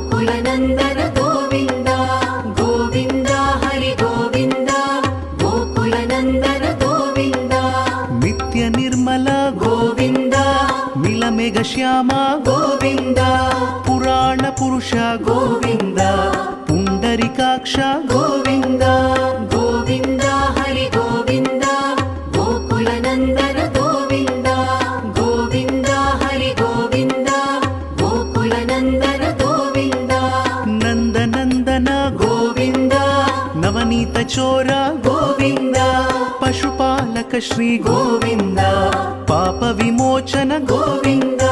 गोकुलनन्दन गोविन्द गोविन्द हरि गोविन्द गोकुलनन्दन गोविन्द नित्य निर्मल गोविन्द मिलमेघ श्याम गोविन्द पुराण पुरुष गोविन्द पुण्डरीकाक्ष गोविन्द गोविन्द हरि गोविन्द गोकुलनन्दन गोविन्द गोविन्द हरि गोविन्द गोकुलनन्दन गोविन्द नन्दनन्दन गोविन्द नवनीत चोर गोविन्द पशुपालक श्री गोविन्द पाप विमोचन गोविन्द